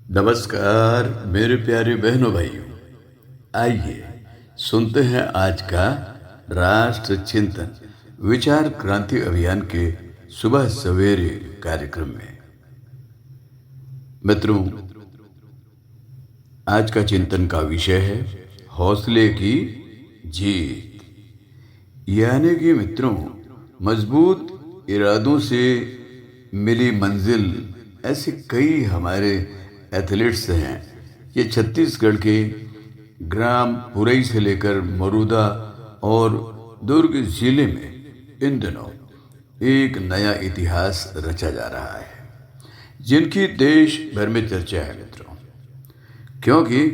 नमस्कार मेरे प्यारे बहनों भाइयों। आइए सुनते हैं आज का राष्ट्र चिंतन विचार क्रांति अभियान के सुबह सवेरे कार्यक्रम में। मित्रों, आज का चिंतन का विषय है हौसले की जीत। यानी कि मित्रों, मजबूत इरादों से मिली मंजिल। ऐसे कई हमारे एथलीट्स हैं। ये छत्तीसगढ़ के ग्राम पुरई से लेकर मरूदा और दुर्ग जिले में इन दिनों एक नया इतिहास रचा जा रहा है, जिनकी देश भर में चर्चा है मित्रों। क्योंकि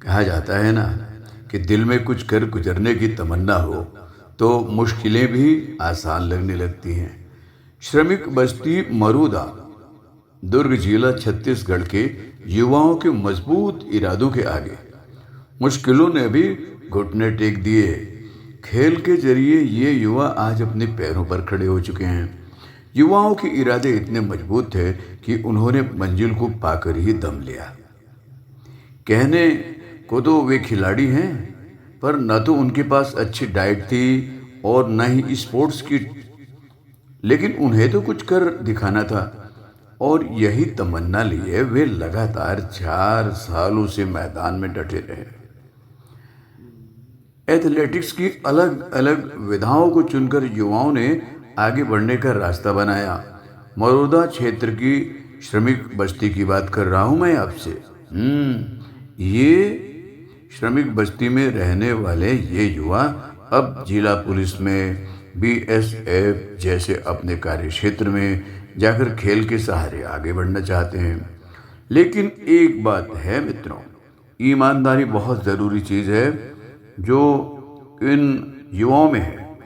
कहा जाता है ना कि दिल में कुछ कर गुजरने की तमन्ना हो तो मुश्किलें भी आसान लगने लगती हैं। श्रमिक बस्ती मरूदा दुर्ग जिला छत्तीसगढ़ के युवाओं के मजबूत इरादों के आगे मुश्किलों ने भी घुटने टेक दिए। खेल के जरिए ये युवा आज अपने पैरों पर खड़े हो चुके हैं। युवाओं के इरादे इतने मजबूत थे कि उन्होंने मंजिल को पाकर ही दम लिया। कहने को तो वे खिलाड़ी हैं, पर न तो उनके पास अच्छी डाइट थी और न ही स्पोर्ट्स किट, लेकिन उन्हें तो कुछ कर दिखाना था। और यही तमन्ना लिए वे लगातार 4 सालों से मैदान में डटे रहे। एथलेटिक्स की अलग अलग विधाओं को चुनकर युवाओं ने आगे बढ़ने का रास्ता बनाया। मरूदा क्षेत्र की श्रमिक बस्ती की बात कर रहा हूं मैं आपसे। ये श्रमिक बस्ती में रहने वाले ये युवा अब जिला पुलिस में, बीएसएफ जैसे अपने कार्य क्षेत्र में जाकर खेल के सहारे आगे बढ़ना चाहते हैं। लेकिन एक बात है मित्रों, ईमानदारी बहुत ज़रूरी चीज़ है जो इन युवाओं में है।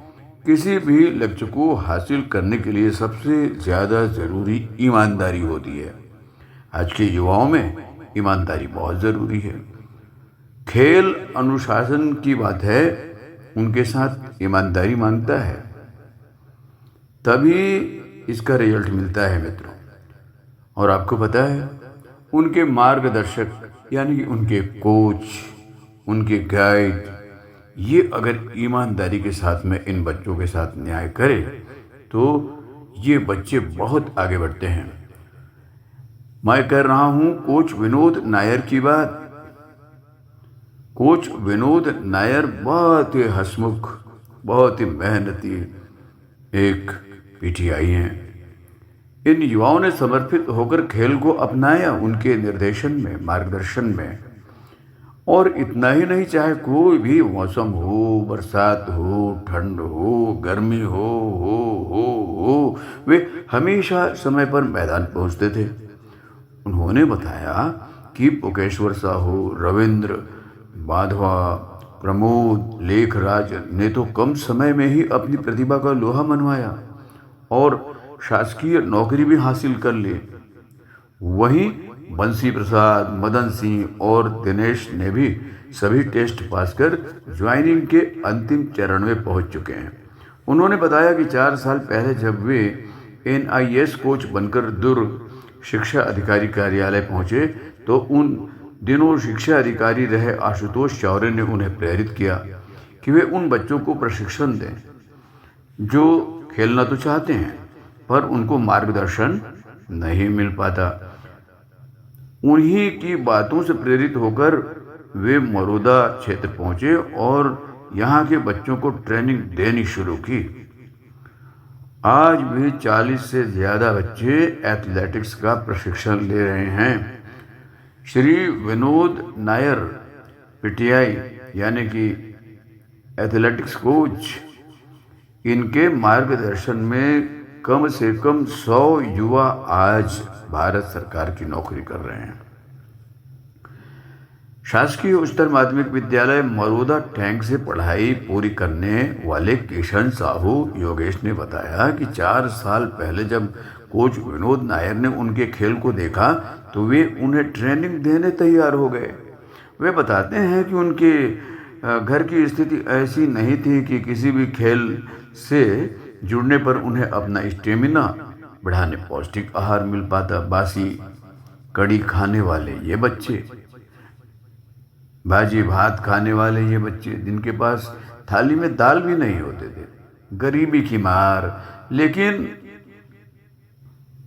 किसी भी लक्ष्य को हासिल करने के लिए सबसे ज़्यादा ज़रूरी ईमानदारी होती है। आज के युवाओं में ईमानदारी बहुत ज़रूरी है। खेल अनुशासन की बात है, उनके साथ ईमानदारी मांगता है, तभी इसका रिजल्ट मिलता है मित्रों। और आपको पता है, उनके मार्गदर्शक यानी कि उनके कोच, उनके गाइड, ये अगर ईमानदारी के साथ में इन बच्चों के साथ न्याय करे तो ये बच्चे बहुत आगे बढ़ते हैं। मैं कर रहा हूं कोच विनोद नायर की बात। कोच विनोद नायर बहुत ही हंसमुख, बहुत ही मेहनती एक पीटीआई हैं। इन युवाओं ने समर्पित होकर खेल को अपनाया उनके निर्देशन में, मार्गदर्शन में। और इतना ही नहीं, चाहे कोई भी मौसम हो, बरसात हो, ठंड हो, गर्मी हो, वे हमेशा समय पर मैदान पहुंचते थे। उन्होंने बताया कि पुकेश्वर साहू, रविंद्र बाधवा, प्रमोद, लेखराज ने तो कम समय में ही अपनी प्रतिभा का लोहा मनवाया और शासकीय नौकरी भी हासिल कर ली। वहीं बंसी प्रसाद, मदन सिंह और दिनेश ने भी सभी टेस्ट पास कर ज्वाइनिंग के अंतिम चरण में पहुंच चुके हैं। उन्होंने बताया कि 4 साल पहले जब वे एनआईएस कोच बनकर दुर्ग शिक्षा अधिकारी कार्यालय पहुंचे तो उन दिनों शिक्षा अधिकारी रहे आशुतोष चौरे ने उन्हें प्रेरित किया कि वे उन बच्चों को प्रशिक्षण दें जो खेलना तो चाहते हैं पर उनको मार्गदर्शन नहीं मिल पाता। उन्हीं की बातों से प्रेरित होकर वे मरूदा क्षेत्र पहुंचे और यहाँ के बच्चों को ट्रेनिंग देनी शुरू की। आज भी 40 से ज़्यादा बच्चे एथलेटिक्स का प्रशिक्षण ले रहे हैं। श्री विनोद नायर पीटीआई यानी कि एथलेटिक्स कोच, इनके मार्गदर्शन में कम से कम 100 युवा आज भारत सरकार की नौकरी कर रहे हैं। शासकीय उच्चतर माध्यमिक विद्यालय मरूदा टैंक से पढ़ाई पूरी करने वाले किशन साहू योगेश ने बताया कि 4 साल पहले जब कोच विनोद नायर ने उनके खेल को देखा तो वे उन्हें ट्रेनिंग देने तैयार हो गए। वे बताते हैं कि उनके घर की स्थिति ऐसी नहीं थी कि किसी भी खेल से जुड़ने पर उन्हें अपना स्टेमिना बढ़ाने पौष्टिक आहार मिल पाता। बासी कड़ी खाने वाले ये बच्चे, भाजी भात खाने वाले ये बच्चे, जिनके पास थाली में दाल भी नहीं होते थे, गरीबी की मार, लेकिन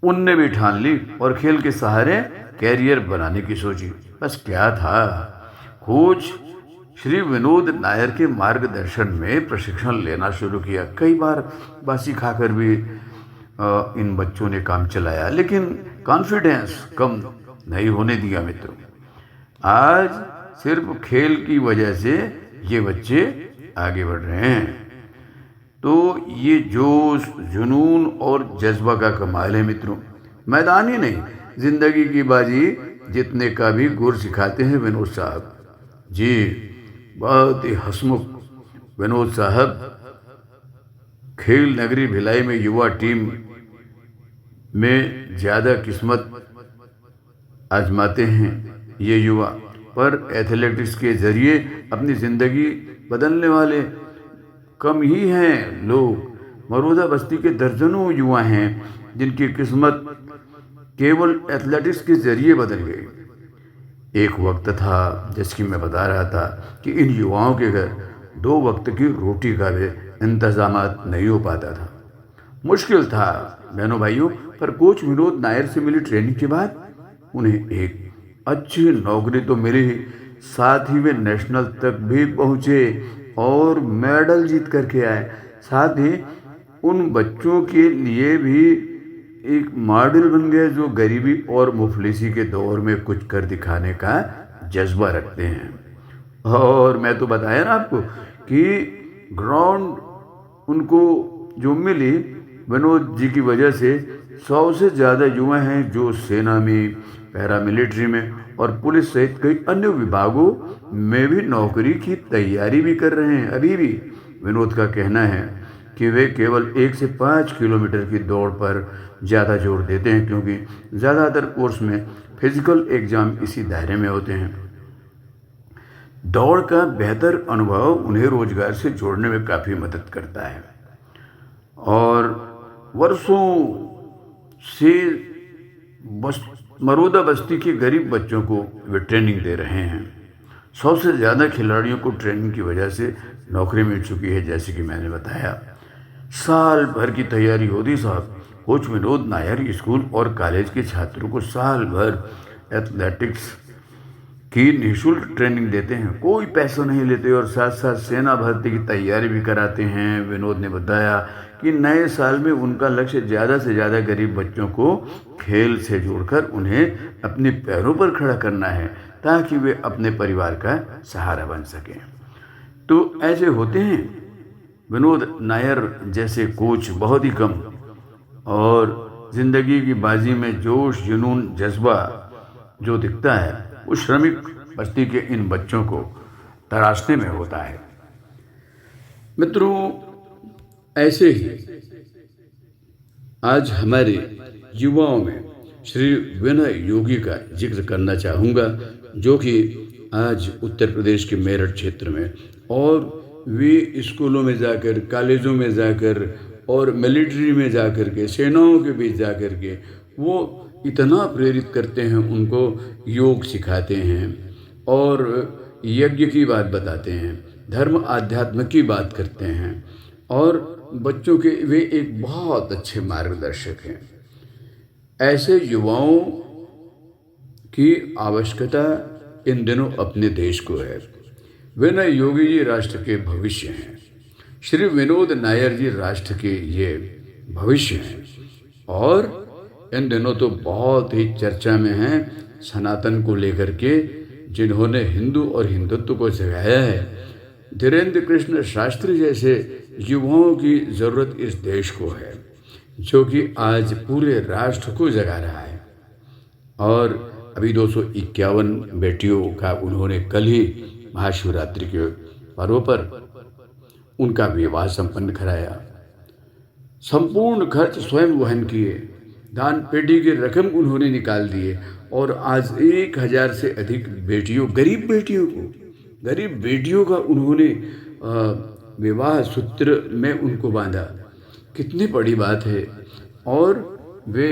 उनने भी ठान ली और खेल के सहारे कैरियर बनाने की सोची। बस क्या था, कोच श्री विनोद नायर के मार्गदर्शन में प्रशिक्षण लेना शुरू किया। कई बार बासी खाकर भी इन बच्चों ने काम चलाया, लेकिन कॉन्फिडेंस कम नहीं होने दिया मित्रों। आज सिर्फ खेल की वजह से ये बच्चे आगे बढ़ रहे हैं। तो ये जोश, जुनून और जज्बा का कमाल है मित्रों। मैदान ही नहीं, जिंदगी की बाजी जीतने का भी गुर सिखाते हैं विनोद साहब जी। बहुत ही हंसमुख विनोद साहब खेल नगरी भिलाई में युवा टीम में ज़्यादा किस्मत आजमाते हैं ये युवा, पर एथलेटिक्स के जरिए अपनी ज़िंदगी बदलने वाले कम ही हैं लोग। मरूदा बस्ती के दर्जनों युवा हैं जिनकी किस्मत केवल एथलेटिक्स के जरिए बदल गई। एक वक्त था, जैसे कि मैं बता रहा था, कि इन युवाओं के घर 2 वक्त की रोटी का भी इंतजाम नहीं हो पाता था। मुश्किल था बहनों भाइयों, पर कोच विनोद नायर से मिली ट्रेनिंग के बाद उन्हें एक अच्छी नौकरी तो मिली, साथ ही वे नेशनल तक भी पहुँचे और मेडल जीत करके आए। साथ ही उन बच्चों के लिए भी एक मॉडल बन गए जो गरीबी और मुफलिसी के दौर में कुछ कर दिखाने का जज्बा रखते हैं। और मैं तो बताया ना आपको कि ग्राउंड उनको जो मिली विनोद जी की वजह से 100 से ज़्यादा युवा हैं जो सेना में, पैरामिलिट्री में और पुलिस सहित कई अन्य विभागों में भी नौकरी की तैयारी भी कर रहे हैं। अभी भी विनोद का कहना है कि वे केवल 1 से 5 किलोमीटर की दौड़ पर ज़्यादा जोर देते हैं, क्योंकि ज़्यादातर कोर्स में फिजिकल एग्ज़ाम इसी दायरे में होते हैं। दौड़ का बेहतर अनुभव उन्हें रोजगार से जोड़ने में काफ़ी मदद करता है और वर्षों से मरूदा बस्ती के गरीब बच्चों को वे ट्रेनिंग दे रहे हैं। 100 से ज़्यादा खिलाड़ियों को ट्रेनिंग की वजह से नौकरी मिल चुकी है, जैसे कि मैंने बताया। साल भर की तैयारी होती साहब। कोच विनोद नायर स्कूल और कॉलेज के छात्रों को साल भर एथलेटिक्स की निःशुल्क ट्रेनिंग देते हैं, कोई पैसा नहीं लेते, और साथ साथ सेना भर्ती की तैयारी भी कराते हैं। विनोद ने बताया कि नए साल में उनका लक्ष्य ज़्यादा से ज़्यादा गरीब बच्चों को खेल से जोड़कर उन्हें अपने पैरों पर खड़ा करना है, ताकि वे अपने परिवार का सहारा बन सकें। तो ऐसे होते हैं विनोद नायर जैसे कोच बहुत ही कम, और ज़िंदगी की बाजी में जोश, जुनून, जज्बा जो दिखता है वो श्रमिक बस्ती के इन बच्चों को तराशने में होता है। मित्रों, ऐसे ही आज हमारे युवाओं में श्री विनय योगी का जिक्र करना चाहूँगा, जो कि आज उत्तर प्रदेश के मेरठ क्षेत्र में, और वे स्कूलों में जाकर, कॉलेजों में जाकर और मिलिट्री में जाकर के, सेनाओं के बीच जाकर के वो इतना प्रेरित करते हैं, उनको योग सिखाते हैं और यज्ञ की बात बताते हैं, धर्म आध्यात्म की बात करते हैं, और बच्चों के वे एक बहुत अच्छे मार्गदर्शक हैं। ऐसे युवाओं की आवश्यकता इन दिनों अपने देश को है। विनय योगी जी राष्ट्र के भविष्य हैं। श्री विनोद नायर जी राष्ट्र के ये भविष्य हैं, और इन दिनों तो बहुत ही चर्चा में हैं सनातन को लेकर के, जिन्होंने हिंदू और हिंदुत्व को जगाया है। धीरेन्द्र कृष्ण शास्त्री जैसे युवाओं की ज़रूरत इस देश को है, जो कि आज पूरे राष्ट्र को जगा रहा है। और अभी 251 बेटियों का उन्होंने कल ही महाशिवरात्रि के पर्व पर उनका विवाह संपन्न कराया। संपूर्ण खर्च स्वयं वहन किए, दान पेटी की रकम उन्होंने निकाल दिए, और आज 1000 से अधिक बेटियों, गरीब बेटियों का उन्होंने विवाह सूत्र में उनको बांधा। कितनी बड़ी बात है। और वे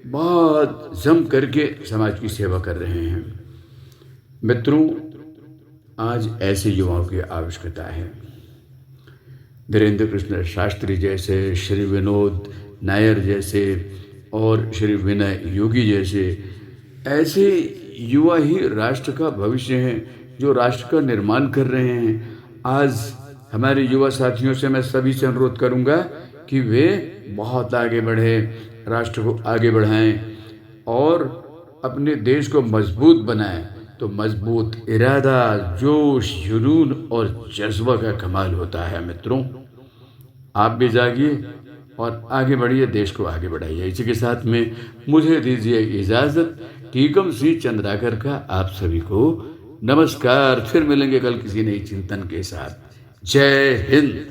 बहुत जम करके समाज की सेवा कर रहे हैं। मित्रों, आज ऐसे युवाओं की आवश्यकता है। धीरेन्द्र कृष्ण शास्त्री जैसे, श्री विनोद नायर जैसे और श्री विनय योगी जैसे ऐसे युवा ही राष्ट्र का भविष्य हैं, जो राष्ट्र का निर्माण कर रहे हैं। आज हमारे युवा साथियों से मैं सभी से अनुरोध करूंगा कि वे बहुत आगे बढ़ें, राष्ट्र को आगे बढ़ाएं और अपने देश को मजबूत बनाएं। तो मजबूत इरादा, जोश, जुनून और जज्बा का कमाल होता है। मित्रों, आप भी जागिए और आगे बढ़िए, देश को आगे बढ़ाइए। इसी के साथ में मुझे दीजिए इजाज़त। टीकम सी चंद्राकर का आप सभी को नमस्कार। फिर मिलेंगे कल किसी नई चिंतन के साथ। जय हिंद।